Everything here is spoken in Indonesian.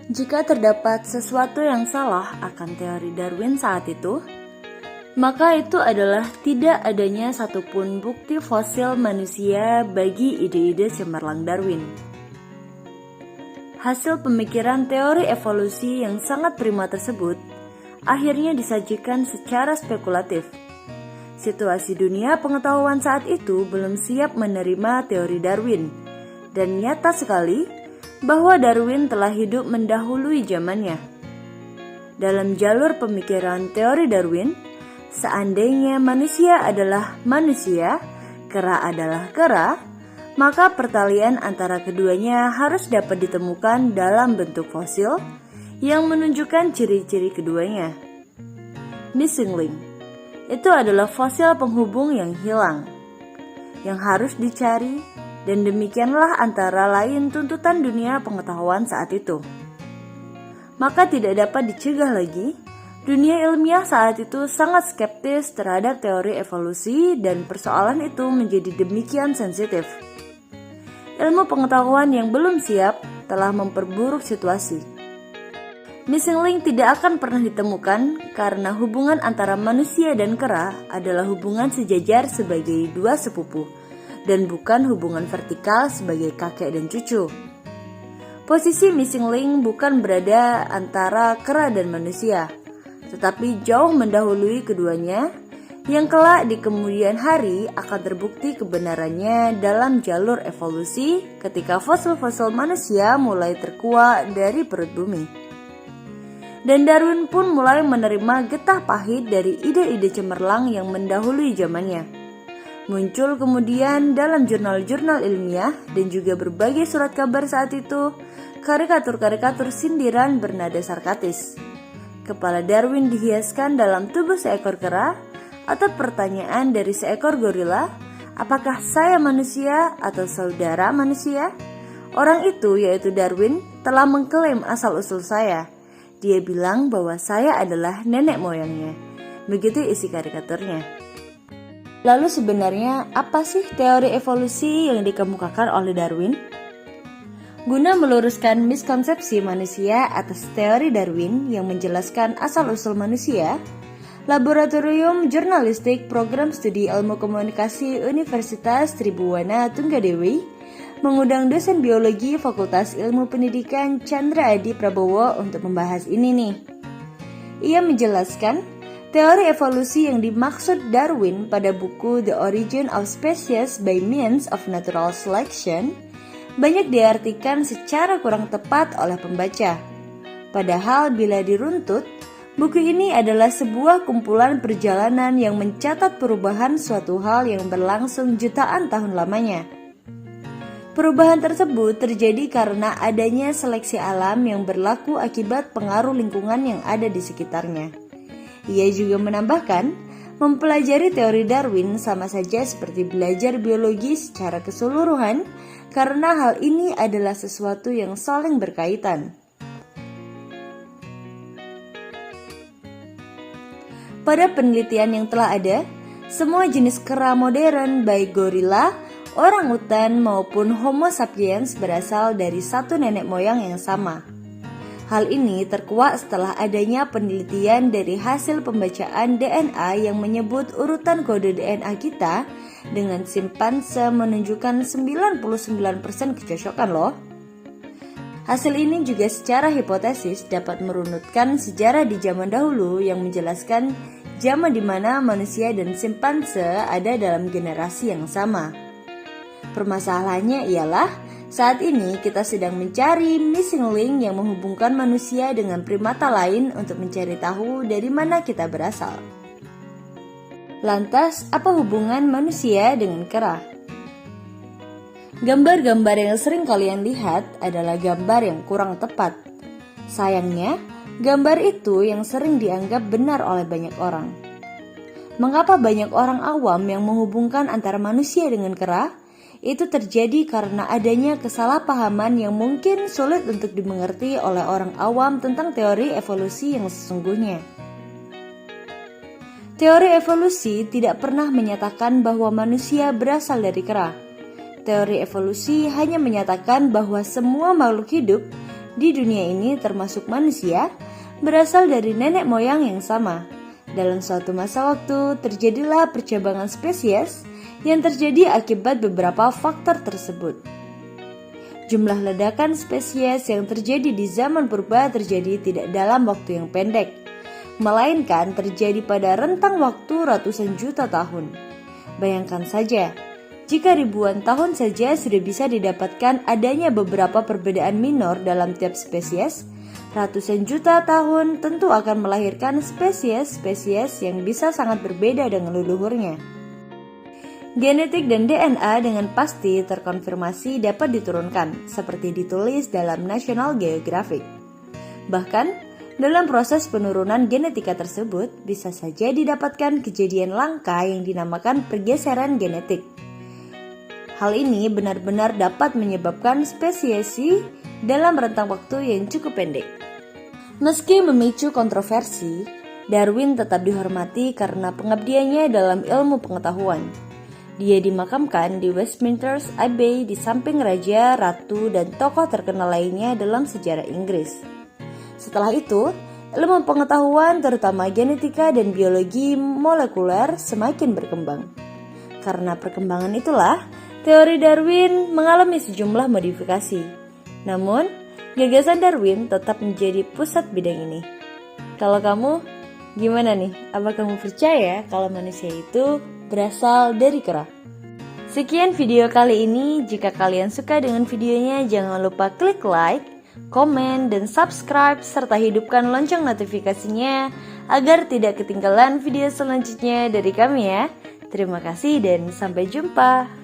Jika terdapat sesuatu yang salah akan teori Darwin saat itu, maka itu adalah tidak adanya satupun bukti fosil manusia bagi ide-ide cemerlang Darwin. Hasil pemikiran teori evolusi yang sangat prima tersebut akhirnya disajikan secara spekulatif. Situasi dunia pengetahuan saat itu belum siap menerima teori Darwin, dan nyata sekali bahwa Darwin telah hidup mendahului zamannya. Dalam jalur pemikiran teori Darwin, seandainya manusia adalah manusia, kera adalah kera, maka pertalian antara keduanya harus dapat ditemukan dalam bentuk fosil yang menunjukkan ciri-ciri keduanya. Missing link itu adalah fosil penghubung yang hilang, yang harus dicari, dan demikianlah antara lain tuntutan dunia pengetahuan saat itu. Maka tidak dapat dicegah lagi, dunia ilmiah saat itu sangat skeptis terhadap teori evolusi dan persoalan itu menjadi demikian sensitif. Ilmu pengetahuan yang belum siap telah memperburuk situasi. Missing link tidak akan pernah ditemukan karena hubungan antara manusia dan kera adalah hubungan sejajar sebagai dua sepupu dan bukan hubungan vertikal sebagai kakek dan cucu. Posisi missing link bukan berada antara kera dan manusia, tetapi jauh mendahului keduanya yang kelak di kemudian hari akan terbukti kebenarannya dalam jalur evolusi ketika fosil-fosil manusia mulai terkuak dari perut bumi. Dan Darwin pun mulai menerima getah pahit dari ide-ide cemerlang yang mendahului zamannya. Muncul kemudian dalam jurnal-jurnal ilmiah dan juga berbagai surat kabar saat itu, karikatur-karikatur sindiran bernada sarkastis. Kepala Darwin dihiaskan dalam tubuh seekor kera, atau pertanyaan dari seekor gorila, apakah saya manusia atau saudara manusia? Orang itu, yaitu Darwin, telah mengklaim asal-usul saya. Dia bilang bahwa saya adalah nenek moyangnya. Begitu isi karikaturnya. Lalu sebenarnya apa sih teori evolusi yang dikemukakan oleh Darwin? Guna meluruskan miskonsepsi manusia atas teori Darwin yang menjelaskan asal-usul manusia, Laboratorium Jurnalistik Program Studi Ilmu Komunikasi Universitas Tribhuwana Tunggadewi mengundang dosen biologi Fakultas Ilmu Pendidikan Chandra Adi Prabowo untuk membahas ini nih. Ia menjelaskan teori evolusi yang dimaksud Darwin pada buku The Origin of Species by Means of Natural Selection banyak diartikan secara kurang tepat oleh pembaca. Padahal bila diruntut, buku ini adalah sebuah kumpulan perjalanan yang mencatat perubahan suatu hal yang berlangsung jutaan tahun lamanya. Perubahan tersebut terjadi karena adanya seleksi alam yang berlaku akibat pengaruh lingkungan yang ada di sekitarnya. Ia juga menambahkan, mempelajari teori Darwin sama saja seperti belajar biologi secara keseluruhan karena hal ini adalah sesuatu yang saling berkaitan. Pada penelitian yang telah ada, semua jenis kera modern baik gorila, orangutan maupun Homo sapiens berasal dari satu nenek moyang yang sama. Hal ini terkuak setelah adanya penelitian dari hasil pembacaan DNA yang menyebut urutan kode DNA kita dengan simpanse menunjukkan 99% kecocokan loh. Hasil ini juga secara hipotesis dapat merunutkan sejarah di zaman dahulu yang menjelaskan zaman di mana manusia dan simpanse ada dalam generasi yang sama. Permasalahannya ialah saat ini kita sedang mencari missing link yang menghubungkan manusia dengan primata lain untuk mencari tahu dari mana kita berasal. Lantas, apa hubungan manusia dengan kera? Gambar-gambar yang sering kalian lihat adalah gambar yang kurang tepat. Sayangnya, gambar itu yang sering dianggap benar oleh banyak orang. Mengapa banyak orang awam yang menghubungkan antara manusia dengan kera? Itu terjadi karena adanya kesalahpahaman yang mungkin sulit untuk dimengerti oleh orang awam tentang teori evolusi yang sesungguhnya. Teori evolusi tidak pernah menyatakan bahwa manusia berasal dari kera. Teori evolusi hanya menyatakan bahwa semua makhluk hidup di dunia ini termasuk manusia berasal dari nenek moyang yang sama. Dalam suatu masa waktu terjadilah percabangan spesies yang terjadi akibat beberapa faktor tersebut. Jumlah ledakan spesies yang terjadi di zaman purba terjadi tidak dalam waktu yang pendek, melainkan terjadi pada rentang waktu ratusan juta tahun. Bayangkan saja, jika ribuan tahun saja sudah bisa didapatkan adanya beberapa perbedaan minor dalam tiap spesies, ratusan juta tahun tentu akan melahirkan spesies-spesies yang bisa sangat berbeda dengan leluhurnya. Genetik dan DNA dengan pasti terkonfirmasi dapat diturunkan, seperti ditulis dalam National Geographic. Bahkan, dalam proses penurunan genetika tersebut, bisa saja didapatkan kejadian langka yang dinamakan pergeseran genetik. Hal ini benar-benar dapat menyebabkan spesiasi dalam rentang waktu yang cukup pendek. Meski memicu kontroversi, Darwin tetap dihormati karena pengabdiannya dalam ilmu pengetahuan. Dia dimakamkan di Westminster Abbey di samping raja, ratu, dan tokoh terkenal lainnya dalam sejarah Inggris. Setelah itu, ilmu pengetahuan terutama genetika dan biologi molekuler semakin berkembang. Karena perkembangan itulah, teori Darwin mengalami sejumlah modifikasi. Namun, gagasan Darwin tetap menjadi pusat bidang ini. Kalau kamu, gimana nih? Apa kamu percaya kalau manusia itu berasal dari kera? Sekian video kali ini. Jika kalian suka dengan videonya, jangan lupa klik like, komen, dan subscribe, serta hidupkan lonceng notifikasinya agar tidak ketinggalan video selanjutnya dari kami ya. Terima kasih dan sampai jumpa.